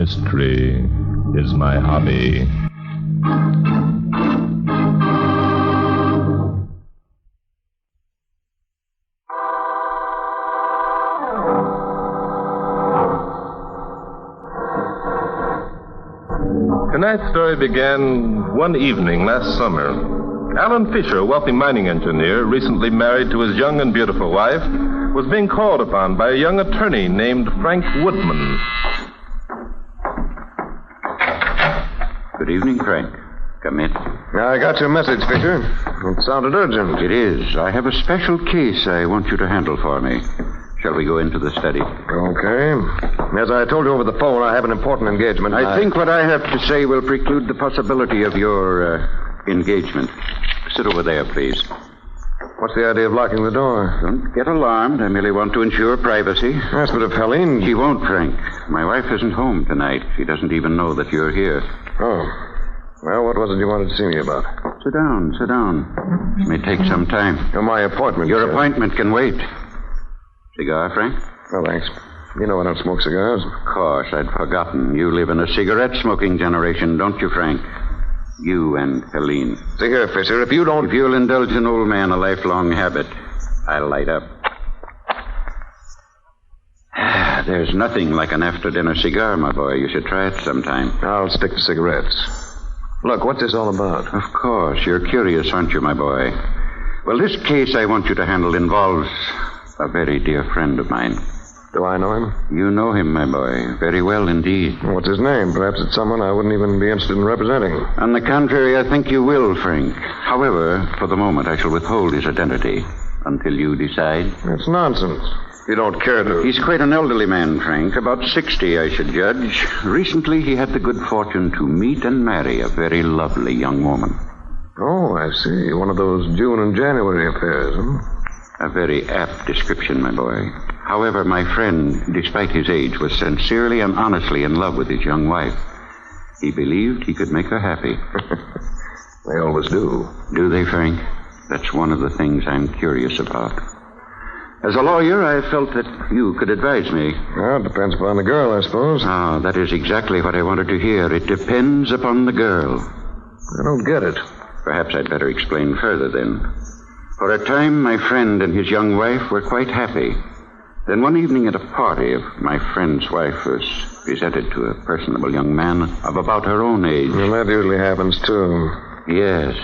Mystery is my hobby. Tonight's story began one evening last summer. Alan Fisher, a wealthy mining engineer, recently married to his young and beautiful wife, was being called upon by a young attorney named Frank Woodman. Good evening, Frank. Come in. I got your message, Fisher. It sounded urgent. It is. I have a special case I want you to handle for me. Shall we go into the study? Okay. As I told you over the phone, I have an important engagement. I think what I have to say will preclude the possibility of your engagement. Sit over there, please. What's the idea of locking the door? Don't get alarmed. I merely want to ensure privacy. Yes, but if Helene... She won't, Frank. My wife isn't home tonight. She doesn't even know that you're here. Oh. Well, what was it you wanted to see me about? Sit down. It may take some time. My appointment. Your appointment can wait. Cigar, Frank? Oh, thanks. You know I don't smoke cigars. Of course, I'd forgotten. You live in a cigarette-smoking generation, don't you, Frank? You and Helene. See here, Fisher, if you don't... If you'll indulge an old man a lifelong habit, I'll light up. There's nothing like an after-dinner cigar, my boy. You should try it sometime. I'll stick to cigarettes. Look, what's this all about? Of course. You're curious, aren't you, my boy? Well, this case I want you to handle involves a very dear friend of mine. Do I know him? You know him, my boy. Very well indeed. What's his name? Perhaps it's someone I wouldn't even be interested in representing. On the contrary, I think you will, Frank. However, for the moment, I shall withhold his identity until you decide. That's nonsense. You don't care to... He's quite an elderly man, Frank. About 60, I should judge. Recently, he had the good fortune to meet and marry a very lovely young woman. Oh, I see. One of those June and January affairs, huh? A very apt description, my boy. However, my friend, despite his age, was sincerely and honestly in love with his young wife. He believed he could make her happy. They always do. Do they, Frank? That's one of the things I'm curious about. As a lawyer, I felt that you could advise me. Well, it depends upon the girl, I suppose. Ah, that is exactly what I wanted to hear. It depends upon the girl. I don't get it. Perhaps I'd better explain further, then. For a time, my friend and his young wife were quite happy. Then one evening at a party, my friend's wife was presented to a personable young man of about her own age. Well, that usually happens, too. Yes.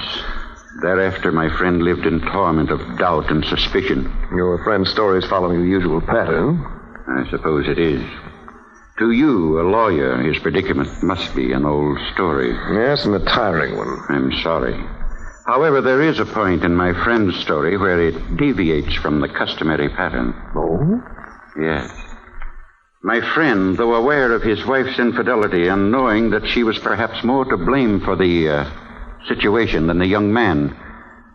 Thereafter, my friend lived in torment of doubt and suspicion. Your friend's story is following the usual pattern. I suppose it is. To you, a lawyer, his predicament must be an old story. Yes, and a tiring one. I'm sorry. However, there is a point in my friend's story where it deviates from the customary pattern. Oh? Yes. My friend, though aware of his wife's infidelity and knowing that she was perhaps more to blame for the situation than the young man,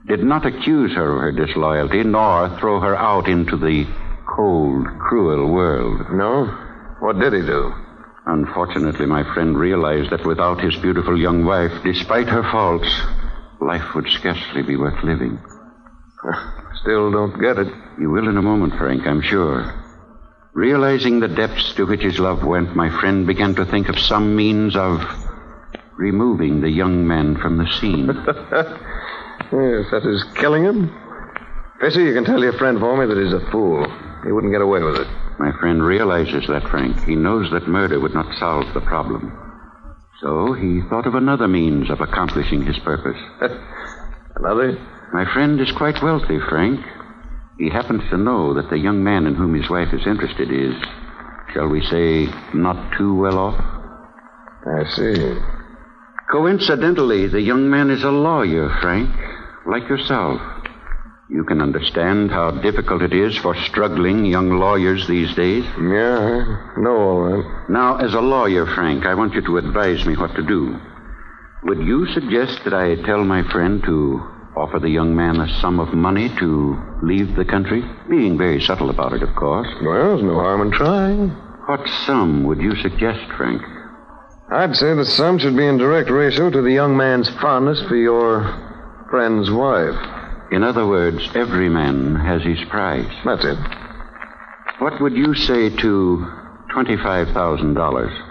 did not accuse her of her disloyalty nor throw her out into the cold, cruel world. No? What did he do? Unfortunately, my friend realized that without his beautiful young wife, despite her faults, life would scarcely be worth living. Still don't get it. You will in a moment, Frank, I'm sure. Realizing the depths to which his love went, my friend began to think of some means of removing the young man from the scene. Yes, that is killing him. Fisher, you can tell your friend for me that he's a fool. He wouldn't get away with it. My friend realizes that, Frank. He knows that murder would not solve the problem. So he thought of another means of accomplishing his purpose. Another? My friend is quite wealthy, Frank. He happens to know that the young man in whom his wife is interested is, shall we say, not too well off. I see. Coincidentally, the young man is a lawyer, Frank, like yourself. You can understand how difficult it is for struggling young lawyers these days. Yeah, I know all right. Now, as a lawyer, Frank, I want you to advise me what to do. Would you suggest that I tell my friend to offer the young man a sum of money to leave the country? Being very subtle about it, of course. Well, there's no harm in trying. What sum would you suggest, Frank? I'd say the sum should be in direct ratio to the young man's fondness for your friend's wife. In other words, every man has his price. That's it. What would you say to $25,000?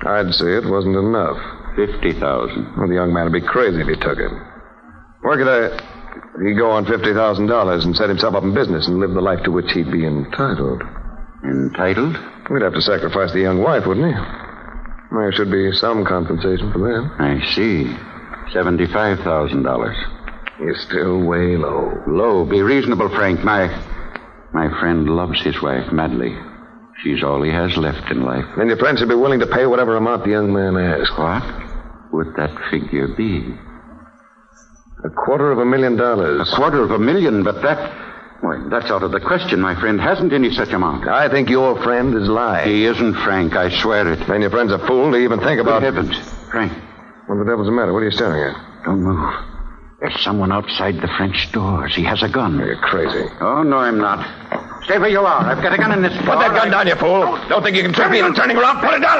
I'd say it wasn't enough. $50,000. Well, the young man would be crazy if he took it. Where could he'd go on $50,000 and set himself up in business and live the life to which he'd be entitled? Entitled? We'd have to sacrifice the young wife, wouldn't he? There should be some compensation for that. I see. $75,000. You're still way low. Low. Be reasonable, Frank. My friend loves his wife madly. She's all he has left in life. Then your friend should be willing to pay whatever amount the young man asks. What would that figure be? $250,000. $250,000, but that's out of the question. My friend hasn't any such amount. I think your friend is lying. He isn't, Frank. I swear it. Then your friend's a fool to even think about... Good heavens. Frank. What the devil's the matter? What are you staring at? Don't move. There's someone outside the French doors. He has a gun. You're crazy. Oh, no, I'm not. Stay where you are. I've got a gun in this... Put that gun down, you fool. Don't think you can trick me into turning around. Put it down.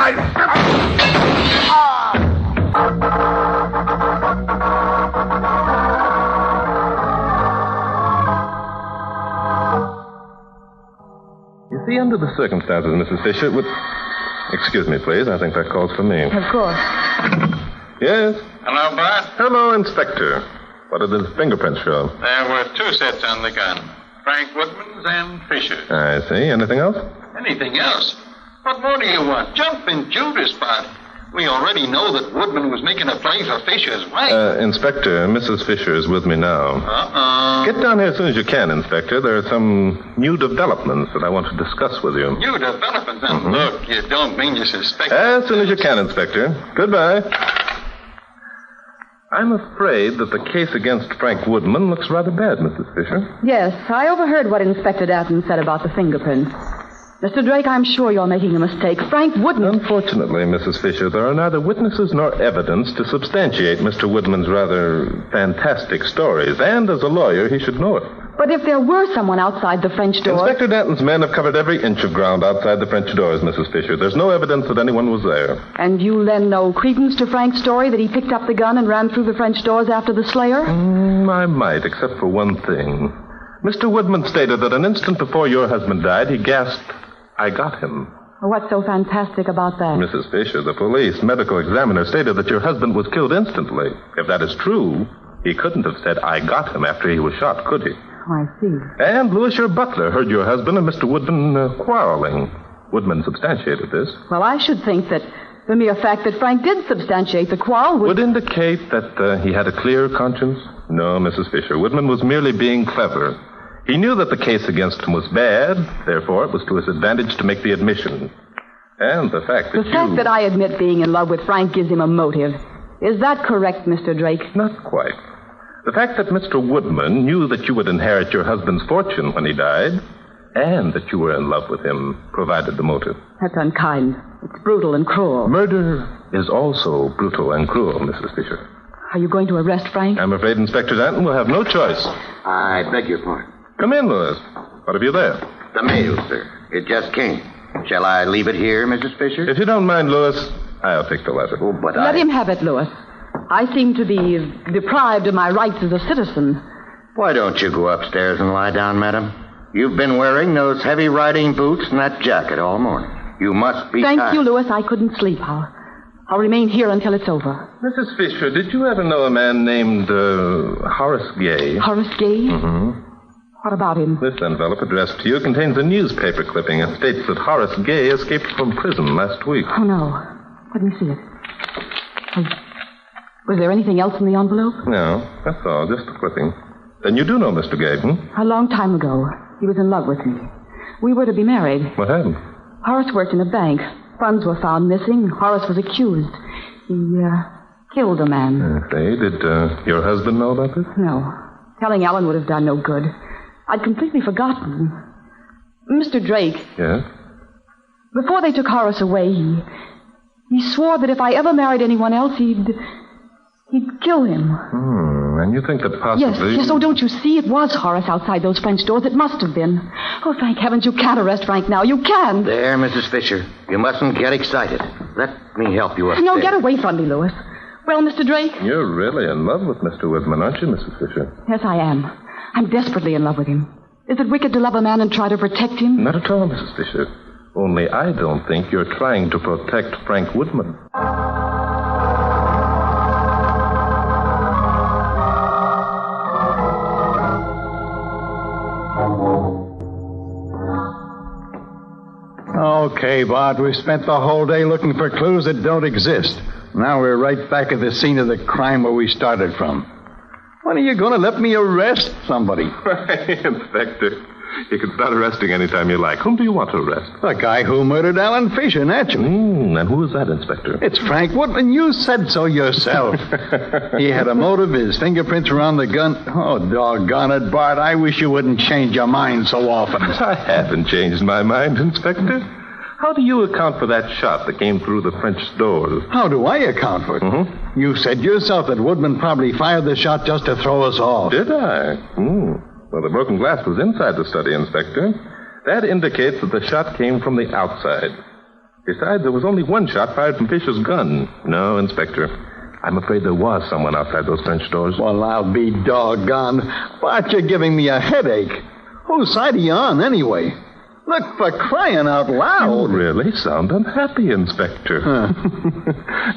You see, under the circumstances, Mrs. Fisher, would... Excuse me, please. I think that calls for me. Of course. Yes? Hello, Bart. Hello, Inspector. What did the fingerprints show? There were 2 sets on the gun. Frank Woodman's and Fisher's. I see. Anything else? Anything else? What more do you want? Jump in Judas, Bart. We already know that Woodman was making a play for Fisher's wife. Inspector, Mrs. Fisher is with me now. Get down here as soon as you can, Inspector. There are some new developments that I want to discuss with you. New developments? And look, you don't mean you suspect... As soon as you can, Inspector. Goodbye. I'm afraid that the case against Frank Woodman looks rather bad, Mrs. Fisher. Yes, I overheard what Inspector Datton said about the fingerprints. Mr. Drake, I'm sure you're making a mistake. Frank Woodman... Unfortunately, Mrs. Fisher, there are neither witnesses nor evidence to substantiate Mr. Woodman's rather fantastic stories. And as a lawyer, he should know it. But if there were someone outside the French doors... Inspector Danton's men have covered every inch of ground outside the French doors, Mrs. Fisher. There's no evidence that anyone was there. And you lend no credence to Frank's story that he picked up the gun and ran through the French doors after the slayer? I might, except for one thing. Mr. Woodman stated that an instant before your husband died, he gasped, "I got him." What's so fantastic about that? Mrs. Fisher, the police medical examiner stated that your husband was killed instantly. If that is true, he couldn't have said, "I got him," after he was shot, could he? Oh, I see. And Louis, your butler, heard your husband and Mr. Woodman quarreling. Woodman substantiated this. Well, I should think that the mere fact that Frank did substantiate the quarrel would indicate that he had a clear conscience? No, Mrs. Fisher. Woodman was merely being clever. He knew that the case against him was bad, therefore it was to his advantage to make the admission. And the fact that The fact that I admit being in love with Frank gives him a motive. Is that correct, Mr. Drake? Not quite. The fact that Mr. Woodman knew that you would inherit your husband's fortune when he died, and that you were in love with him, provided the motive. That's unkind. It's brutal and cruel. Murder is also brutal and cruel, Mrs. Fisher. Are you going to arrest Frank? I'm afraid Inspector Danton will have no choice. I beg your pardon. Come in, Louis. What have you there? The mail, sir. It just came. Shall I leave it here, Mrs. Fisher? If you don't mind, Louis, I'll take the letter. Oh, but Let him have it, Louis. I seem to be deprived of my rights as a citizen. Why don't you go upstairs and lie down, madam? You've been wearing those heavy riding boots and that jacket all morning. You must be Thank tired. you, Louis. I couldn't sleep. I'll remain here until it's over. Mrs. Fisher, did you ever know a man named Horace Gay? Horace Gay? Mm-hmm. What about him? This envelope addressed to you contains a newspaper clipping. It states that Horace Gay escaped from prison last week. Oh, no. Let me see it. Was there anything else in the envelope? No, that's all. Just a clipping. Then you do know Mr. Gay, A long time ago, he was in love with me. We were to be married. What happened? Horace worked in a bank. Funds were found missing. Horace was accused. He killed a man. I see. Did your husband know about this? No. Telling Alan would have done no good. I'd completely forgotten. Mr. Drake. Yes? Before they took Horace away, he swore that if I ever married anyone else, he'd kill him. And you think that possibly... Yes, oh, don't you see? It was Horace outside those French doors. It must have been. Oh, thank heavens, you can't arrest Frank now. You can't. There, Mrs. Fisher. You mustn't get excited. Let me help you upstairs. No, get away from me, Louis. Well, Mr. Drake? You're really in love with Mr. Woodman, aren't you, Mrs. Fisher? Yes, I am. I'm desperately in love with him. Is it wicked to love a man and try to protect him? Not at all, Mrs. Fisher. Only I don't think you're trying to protect Frank Woodman. Okay, Bart, we spent the whole day looking for clues that don't exist. Now we're right back at the scene of the crime where we started from. When are you going to let me arrest somebody? Inspector, you can start arresting anytime you like. Whom do you want to arrest? The guy who murdered Alan Fisher, naturally. And who is that, Inspector? It's Frank Woodman. You said so yourself. He had a motive. His fingerprints were on the gun. Oh, doggone it, Bart. I wish you wouldn't change your mind so often. I haven't changed my mind, Inspector. How do you account for that shot that came through the French doors? How do I account for it? Mm-hmm. You said yourself that Woodman probably fired the shot just to throw us off. Did I? Well, the broken glass was inside the study, Inspector. That indicates that the shot came from the outside. Besides, there was only one shot fired from Fisher's gun. No, Inspector. I'm afraid there was someone outside those French doors. Well, I'll be doggone. Bart, you're giving me a headache. Whose side are you on, anyway? Look, for crying out loud. You really sound unhappy, Inspector.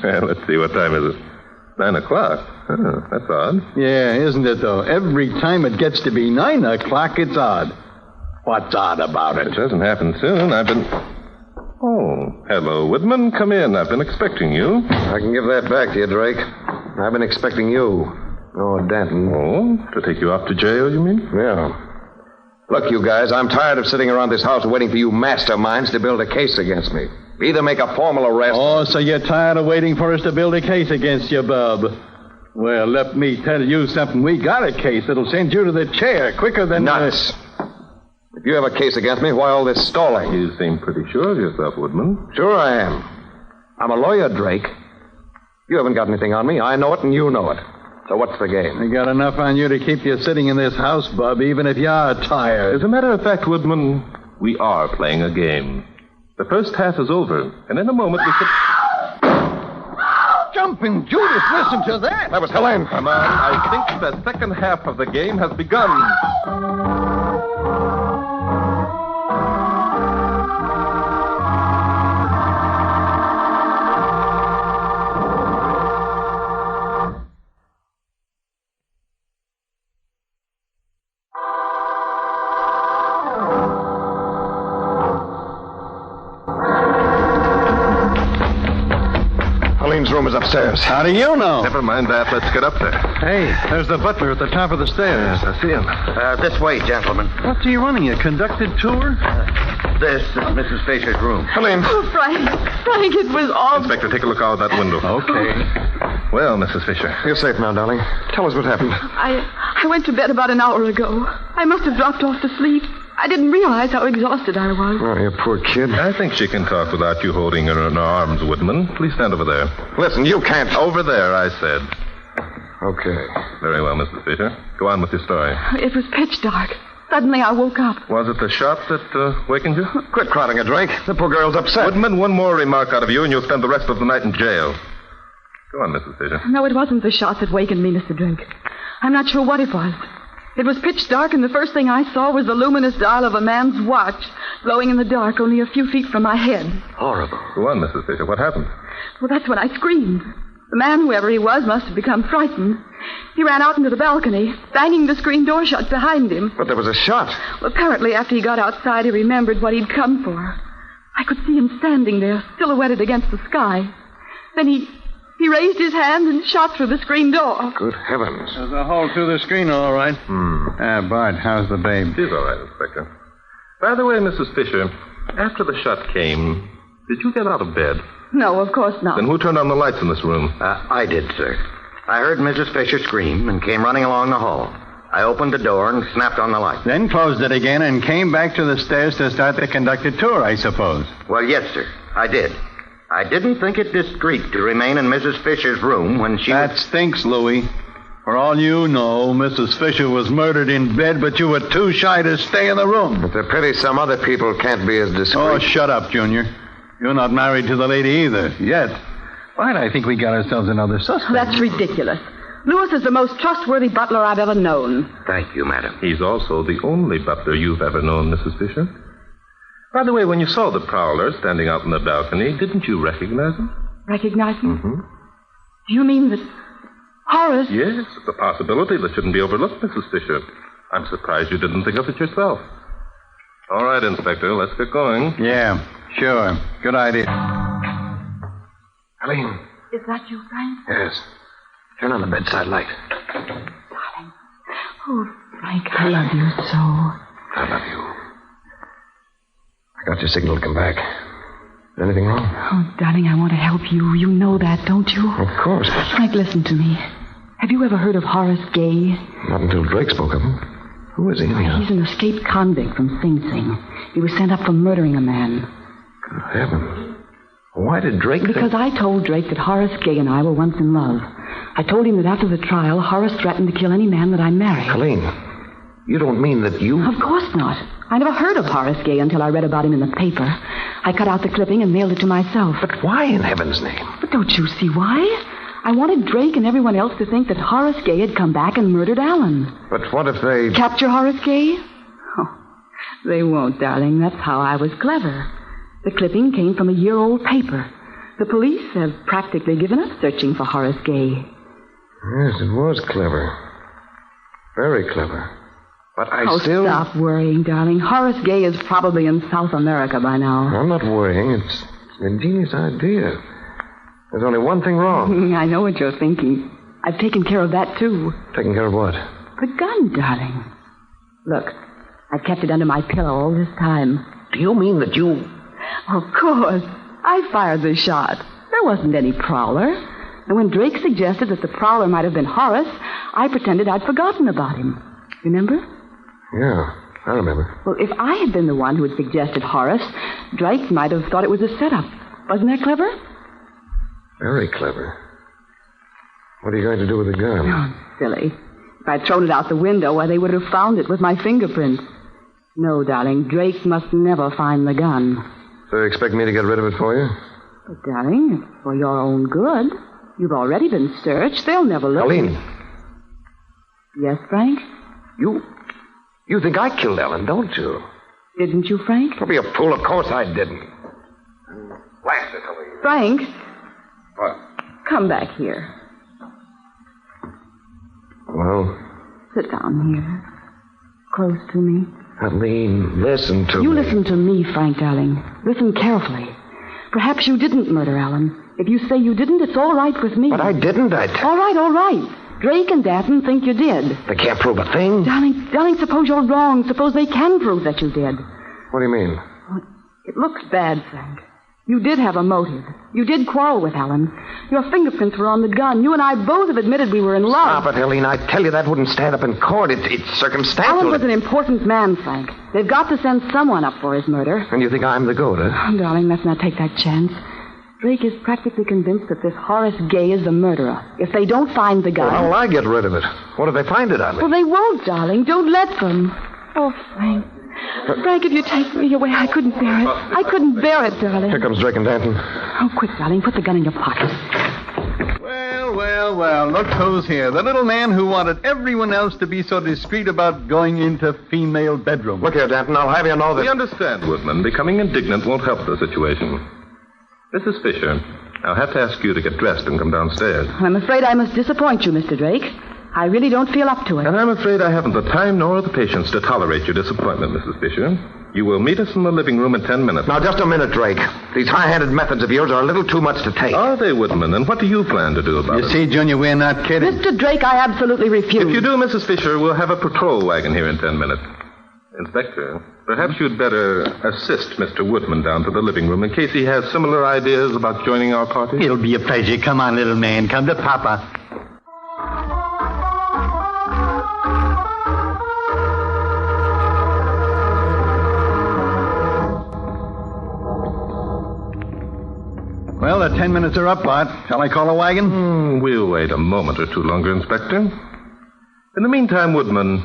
Well, let's see, what time is it? 9 o'clock. Oh, that's odd. Yeah, isn't it, though? Every time it gets to be 9 o'clock, it's odd. What's odd about it? It doesn't happen soon. Oh, hello, Woodman. Come in. I've been expecting you. I can give that back to you, Drake. I've been expecting you. Oh, Danton. Oh, to take you off to jail, you mean? Yeah. Look, you guys, I'm tired of sitting around this house waiting for you masterminds to build a case against me. Either make a formal arrest... Oh, so you're tired of waiting for us to build a case against you, bub. Well, let me tell you something. We got a case that'll send you to the chair quicker than... Nuts. If you have a case against me, why all this stalling? You seem pretty sure of yourself, Woodman. Sure I am. I'm a lawyer, Drake. You haven't got anything on me. I know it, and you know it. So what's the game? We got enough on you to keep you sitting in this house, bub, even if you are tired. As a matter of fact, Woodman, we are playing a game. The first half is over, and in a moment we could... Jumping Judas, listen to that. That was Helene. Come on, I think the second half of the game has begun. Helene's room is upstairs. How do you know? Never mind that. Let's get up there. Hey, there's the butler at the top of the stairs. Yes, I see him. This way, gentlemen. What's he running, a conducted tour? This is Mrs. Fisher's room. Helene. Oh, Frank, it was awful. Inspector, take a look out that window. Okay. Well, Mrs. Fisher. You're safe now, darling. Tell us what happened. I went to bed about an hour ago. I must have dropped off to sleep. I didn't realize how exhausted I was. Oh, you poor kid. I think she can talk without you holding her in her arms, Woodman. Please stand over there. Listen, you can't. Over there, I said. Okay. Very well, Mrs. Fisher. Go on with your story. It was pitch dark. Suddenly I woke up. Was it the shot that wakened you? Quit crowding her, Drake. The poor girl's upset. Woodman, one more remark out of you, and you'll spend the rest of the night in jail. Go on, Mrs. Fisher. No, it wasn't the shot that wakened me, Mr. Drake. I'm not sure what it was. It was pitch dark, and the first thing I saw was the luminous dial of a man's watch, glowing in the dark only a few feet from my head. Horrible. Go on, Mrs. Fisher. What happened? Well, that's when I screamed. The man, whoever he was, must have become frightened. He ran out into the balcony, banging the screen door shut behind him. But there was a shot. Well, apparently, after he got outside, he remembered what he'd come for. I could see him standing there, silhouetted against the sky. Then he raised his hand and shot through the screen door. Good heavens. There's a hole through the screen, all right. Bart, how's the babe? She's all right, Inspector. By the way, Mrs. Fisher, after the shot came, did you get out of bed? No, of course not. Then who turned on the lights in this room? I did, sir. I heard Mrs. Fisher scream and came running along the hall. I opened the door and snapped on the light. Then closed it again and came back to the stairs to start the conducted tour, I suppose. Well, yes, sir. I did. I didn't think it discreet to remain in Mrs. Fisher's room when she That stinks, Louie. For all you know, Mrs. Fisher was murdered in bed, but you were too shy to stay in the room. It's a pity some other people can't be as discreet. Oh, shut up, Junior. You're not married to the lady either, yet. Why, I think we got ourselves another suspect. That's ridiculous. Lewis is the most trustworthy butler I've ever known. Thank you, madam. He's also the only butler you've ever known, Mrs. Fisher. By the way, when you saw the prowler standing out in the balcony, didn't you recognize him? Recognize him? Mm-hmm. Do you mean that Horace... Yes, it's a possibility that shouldn't be overlooked, Mrs. Fisher. I'm surprised you didn't think of it yourself. All right, Inspector, let's get going. Yeah, sure. Good idea. Helene. Is that you, Frank? Yes. Turn on the bedside light. Darling. Oh, Frank, I love you so. I love you. I got your signal to come back. Is anything wrong? Oh, darling, I want to help you. You know that, don't you? Of course. Frank, listen to me. Have you ever heard of Horace Gay? Not until Drake spoke of him. Who is he, anyhow? He's an escaped convict from Sing Sing. He was sent up for murdering a man. Good heavens. Why did Drake Because I told Drake that Horace Gay and I were once in love. I told him that after the trial, Horace threatened to kill any man that I married. Helene, you don't mean that you... Of course not. I never heard of Horace Gay until I read about him in the paper. I cut out the clipping and mailed it to myself. But why in heaven's name? But don't you see why? I wanted Drake and everyone else to think that Horace Gay had come back and murdered Alan. But what if they... Capture Horace Gay? Oh, they won't, darling. That's how I was clever. The clipping came from a year-old paper. The police have practically given up searching for Horace Gay. Yes, it was clever. Very clever. But I still... Stop worrying, darling. Horace Gay is probably in South America by now. I'm not worrying. It's an ingenious idea. There's only one thing wrong. I know what you're thinking. I've taken care of that, too. Taking care of what? The gun, darling. Look, I've kept it under my pillow all this time. Do you mean that you... Of course. I fired the shot. There wasn't any prowler. And when Drake suggested that the prowler might have been Horace, I pretended I'd forgotten about him. Remember? Yeah, I remember. Well, if I had been the one who had suggested Horace, Drake might have thought it was a setup. Wasn't that clever? Very clever. What are you going to do with the gun? Oh, silly. If I'd thrown it out the window, why, they would have found it with my fingerprints. No, darling, Drake must never find the gun. So you expect me to get rid of it for you? But, darling, it's for your own good. You've already been searched. They'll never look. Helene. Yes, Frank? You think I killed Ellen, don't you? Didn't you, Frank? Don't be a fool. Of course I didn't. Blast it, Helene. Frank, What? come back here. Well, Sit down here. Close to me. Helene, listen to me. You listen to me, Frank, darling. Listen carefully. Perhaps you didn't murder Alan. If you say you didn't, it's all right with me. But I didn't. All right. Drake and Datton think you did. They can't prove a thing. Darling, suppose you're wrong. Suppose they can prove that you did. What do you mean? It looks bad, Frank. You did have a motive. You did quarrel with Alan. Your fingerprints were on the gun. You and I both have admitted we were in love. Stop it, Helene. I tell you, that wouldn't stand up in court. It's circumstantial. Alan was an important man, Frank. They've got to send someone up for his murder. And you think I'm the goat, huh? Oh, darling, let's not take that chance. Drake is practically convinced that this Horace Gay is the murderer. If they don't find the gun... Well, how will I get rid of it? What if they find it on me? Well, they won't, darling. Don't let them. Oh, Frank. Frank, if you take me away, I couldn't bear it. I couldn't bear it, darling. Here comes Drake and Danton. Oh, quick, darling. Put the gun in your pocket. Well, look who's here. The little man who wanted everyone else to be so discreet about going into female bedroom. Look here, Danton. I'll have you know that... We understand, Woodman. Becoming indignant won't help the situation. Mrs. Fisher, I'll have to ask you to get dressed and come downstairs. I'm afraid I must disappoint you, Mr. Drake. I really don't feel up to it. And I'm afraid I haven't the time nor the patience to tolerate your disappointment, Mrs. Fisher. You will meet us in the living room in 10 minutes. Now, just a minute, Drake. These high-handed methods of yours are a little too much to take. Are they, Woodman? And what do you plan to do about it? You see, Junior, we're not kidding. Mr. Drake, I absolutely refuse. If you do, Mrs. Fisher, we'll have a patrol wagon here in 10 minutes. Inspector, perhaps you'd better assist Mr. Woodman down to the living room in case he has similar ideas about joining our party. It'll be a pleasure. Come on, little man. Come to Papa. Well, the 10 minutes are up, Bart. Shall I call a wagon? We'll wait a moment or two longer, Inspector. In the meantime, Woodman,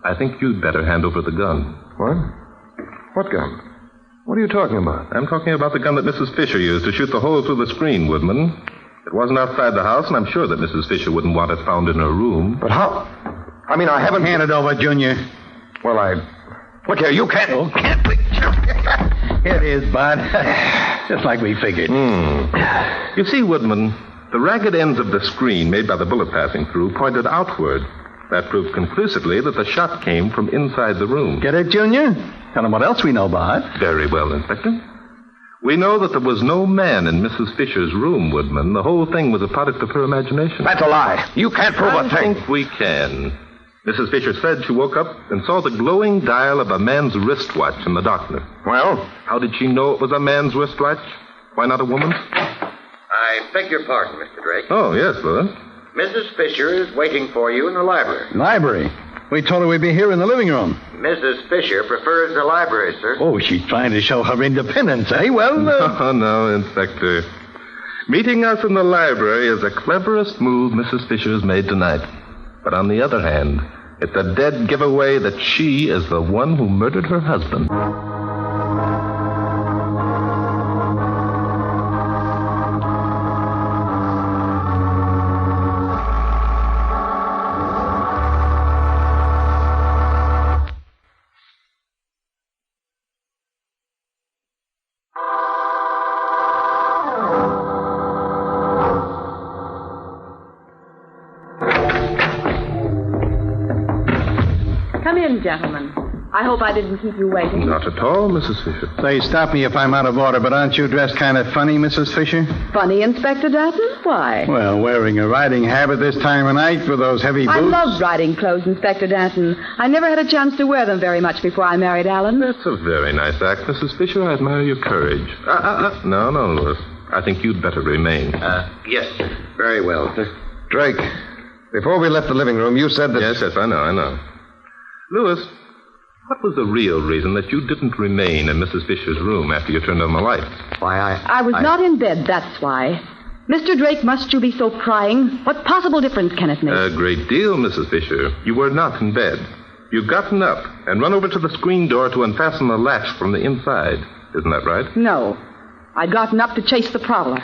I think you'd better hand over the gun. What? What gun? What are you talking about? I'm talking about the gun that Mrs. Fisher used to shoot the hole through the screen, Woodman. It wasn't outside the house, and I'm sure that Mrs. Fisher wouldn't want it found in her room. But how? I mean, I haven't... Hand it over, Junior. Well, Look here, you can't... Oh. Can't... Here it is, Bud. Just like we figured. You see, Woodman, the ragged ends of the screen made by the bullet passing through pointed outward. That proved conclusively that the shot came from inside the room. Get it, Junior? Tell them what else we know, Bud. Very well, Inspector. We know that there was no man in Mrs. Fisher's room, Woodman. The whole thing was a product of her imagination. That's a lie. You can't prove a I thing. think we can. Mrs. Fisher said she woke up and saw the glowing dial of a man's wristwatch in the darkness. Well? How did she know it was a man's wristwatch? Why not a woman's? I beg your pardon, Mr. Drake. Oh, yes, Lewis. Mrs. Fisher is waiting for you in the library. Library. We told her we'd be here in the living room. Mrs. Fisher prefers the library, sir. Oh, she's trying to show her independence, eh? Well, Oh, no, Inspector. Meeting us in the library is the cleverest move Mrs. Fisher's made tonight. But on the other hand, it's a dead giveaway that she is the one who murdered her husband. Come in, gentlemen. I hope I didn't keep you waiting. Not at all, Mrs. Fisher. Say, stop me if I'm out of order, but aren't you dressed kind of funny, Mrs. Fisher? Funny, Inspector Dutton? Why? Well, wearing a riding habit this time of night with those heavy boots. I love riding clothes, Inspector Danton. I never had a chance to wear them very much before I married Alan. That's a very nice act, Mrs. Fisher. I admire your courage. No, Lewis. I think you'd better remain. Yes, sir. Very well, sir. Drake, before we left the living room, you said that... Yes, I know. Lewis, what was the real reason that you didn't remain in Mrs. Fisher's room after you turned on the lights? Why, I was not in bed, that's why. Mr. Drake, must you be so prying? What possible difference can it make? A great deal, Mrs. Fisher. You were not in bed. You'd gotten up and run over to the screen door to unfasten the latch from the inside. Isn't that right? No. I'd gotten up to chase the prowler.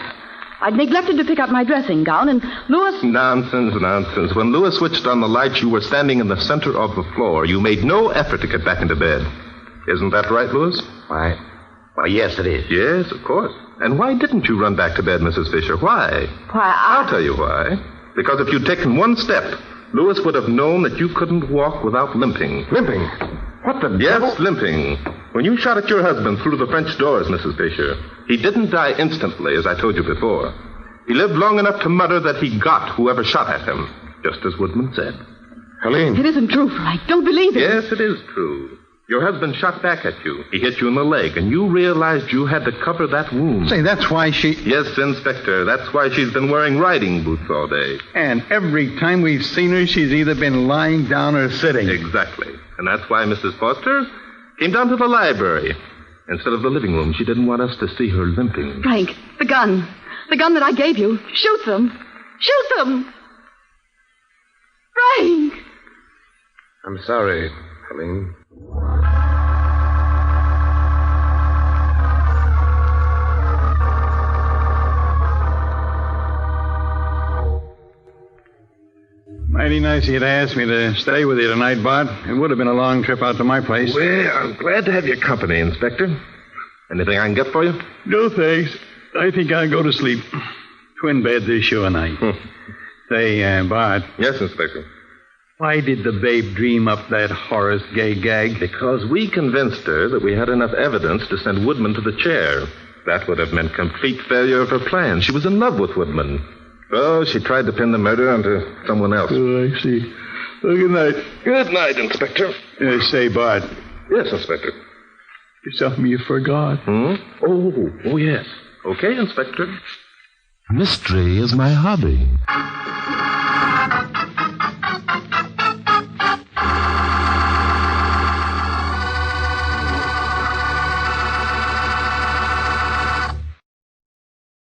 I'd neglected to pick up my dressing gown, and Lewis... Nonsense. When Lewis switched on the lights, you were standing in the center of the floor. You made no effort to get back into bed. Isn't that right, Lewis? Why, yes, it is. Yes, of course. And why didn't you run back to bed, Mrs. Fisher? Why? I'll tell you why. Because if you'd taken one step, Lewis would have known that you couldn't walk without limping. Limping? What the devil? Yes, limping. When you shot at your husband through the French doors, Mrs. Fisher, he didn't die instantly, as I told you before. He lived long enough to mutter that he got whoever shot at him, just as Woodman said. Helene. It isn't true, Frank. Don't believe it. Yes, it is true. Your husband shot back at you. He hit you in the leg, and you realized you had to cover that wound. Say, that's why she... Yes, Inspector. That's why she's been wearing riding boots all day. And every time we've seen her, she's either been lying down or sitting. Exactly. And that's why Mrs. Foster came down to the library. Instead of the living room, she didn't want us to see her limping. Frank, the gun. The gun that I gave you. Shoot them. Shoot them. Frank! I'm sorry, Helene. Mighty nice of you to ask me to stay with you tonight, Bart. It would have been a long trip out to my place. Well, I'm glad to have your company, Inspector. Anything I can get for you? No, thanks. I think I'll go to sleep. Twin bed this sure night. Say, Bart, Yes, Inspector. why did the babe dream up that Horace gay gag? Because we convinced her that we had enough evidence to send Woodman to the chair. That would have meant complete failure of her plan. She was in love with Woodman. Oh, she tried to pin the murder onto someone else. Oh, I see. Well, good night. Good night, Inspector. Say, Bart, Yes, Inspector. there's something you forgot. Oh, yes. Okay, Inspector. Mystery is my hobby.